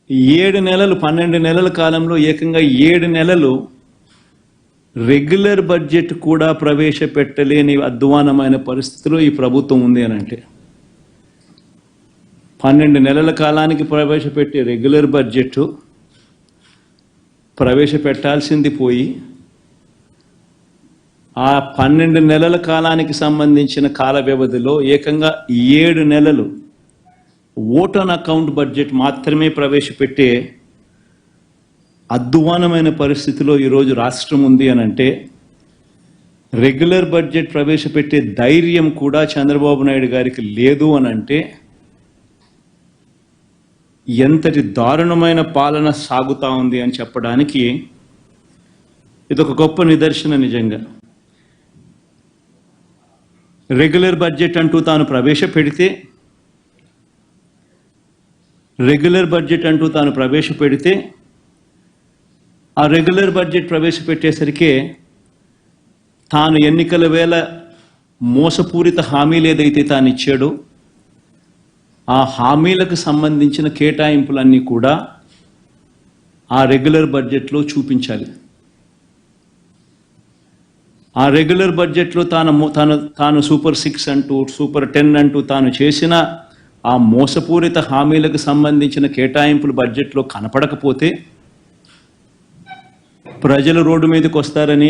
7 నెలలు 12 నెలల కాలంలో ఏకంగా 7 నెలలు రెగ్యులర్ బడ్జెట్ కూడా ప్రవేశపెట్టలేని అధ్వానమైన పరిస్థితిలో ఈ ప్రభుత్వం ఉంది అని అంటే 12 నెలల కాలానికి ప్రవేశపెట్టే రెగ్యులర్ బడ్జెట్ ప్రవేశపెట్టాల్సింది పోయి ఆ 12 నెలల కాలానికి సంబంధించిన కాల వ్యవధిలో ఏకంగా 7 నెలలు ఓట్ ఆన్ అకౌంట్ బడ్జెట్ మాత్రమే ప్రవేశపెట్టే అధ్వానమైన పరిస్థితిలో ఈరోజు రాష్ట్రం ఉంది అని అంటే రెగ్యులర్ బడ్జెట్ ప్రవేశపెట్టే ధైర్యం కూడా చంద్రబాబు నాయుడు గారికి లేదు అని అంటే ఎంతటి దారుణమైన పాలన సాగుతా ఉంది అని చెప్పడానికి ఇదొక గొప్ప నిదర్శన. నిజంగా రెగ్యులర్ బడ్జెట్ అంటూ తాను ప్రవేశపెడితే ఆ రెగ్యులర్ బడ్జెట్ ప్రవేశపెట్టేసరికి తాను ఎన్నికల వేళ మోసపూరిత హామీలు ఏదైతే తాను ఇచ్చాడో ఆ హామీలకు సంబంధించిన కేటాయింపులన్నీ కూడా ఆ రెగ్యులర్ బడ్జెట్లో చూపించాలి. ఆ రెగ్యులర్ బడ్జెట్లో తాను సూపర్ 6 అంటూ సూపర్ 10 అంటూ తాను చేసిన ఆ మోసపూరిత హామీలకు సంబంధించిన కేటాయింపులు బడ్జెట్లో కనపడకపోతే ప్రజలు రోడ్డు మీదకి వస్తారని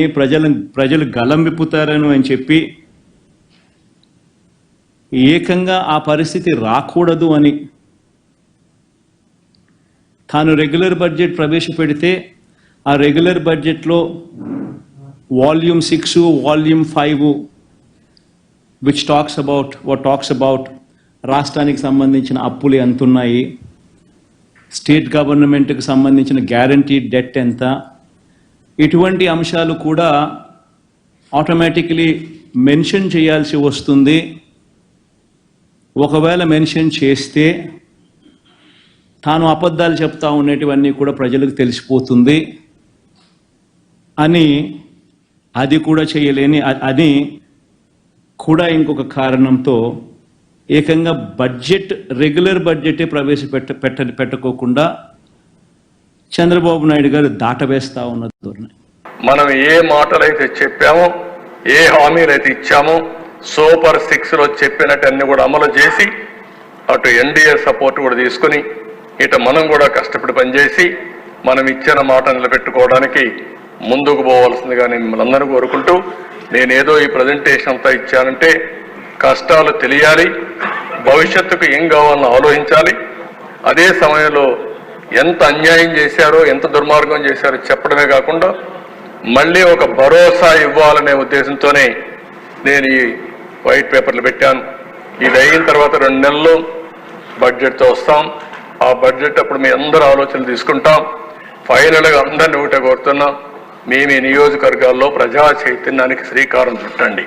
ప్రజలు గలం విప్పుతారని అని చెప్పి ఏకంగా ఆ పరిస్థితి రాకూడదు అని తాను రెగ్యులర్ బడ్జెట్ ప్రవేశపెడితే ఆ రెగ్యులర్ బడ్జెట్లో volume 6 volume 5 which talks about రాష్ట్రానికి సంబంధించిన అప్పులు ఎంత ఉన్నాయి, స్టేట్ గవర్నమెంట్కి సంబంధించిన గ్యారంటీ డెట్ ఎంత, ఇటువంటి అంశాలు కూడా ఆటోమేటికలీ మెన్షన్ చేయాల్సి వస్తుంది. ఒకవేళ మెన్షన్ చేస్తే తాను అబద్ధాలు చెప్తా ఉండేటివన్నీ కూడా ప్రజలకు తెలిసిపోతుంది అని అది కూడా చేయలేని అని కూడా ఇంకొక కారణంతో ఏకంగా రెగ్యులర్ బడ్జెటే ప్రవేశపెట్టుకోకుండా చంద్రబాబు నాయుడు గారు దాటవేస్తా ఉన్న ధోరణి. మనం ఏ మాటలైతే చెప్పామో, ఏ హామీలైతే ఇచ్చామో సూపర్ 6లో చెప్పినట్టు కూడా అమలు చేసి అటు ఎన్డీఏ సపోర్ట్ కూడా తీసుకుని ఇటు మనం కూడా కష్టపడి పనిచేసి మనం ఇచ్చిన మాట నిలబెట్టుకోవడానికి ముందుకు పోవాల్సిందిగా నేను మిమ్మల్ని అందరూ కోరుకుంటూ, నేనేదో ఈ ప్రజెంటేషన్ అంతా ఇచ్చానంటే కష్టాలు తెలియాలి, భవిష్యత్తుకు ఏం కావాలని ఆలోచించాలి, అదే సమయంలో ఎంత అన్యాయం చేశారో ఎంత దుర్మార్గం చేశారో చెప్పడమే కాకుండా మళ్ళీ ఒక భరోసా ఇవ్వాలనే ఉద్దేశంతోనే నేను ఈ వైట్ పేపర్లు పెట్టాను. ఇది అయిన తర్వాత 2 నెలల్లో బడ్జెట్తో వస్తాం. ఆ బడ్జెట్ అప్పుడు మీ అందరూ ఆలోచనలు తీసుకుంటాం. ఫైనల్గా అందరినీ ఒకటే కోరుతున్నాం, మేము ఈ నియోజకవర్గాల్లో ప్రజా చైతన్యానికి శ్రీకారం చుట్టండి.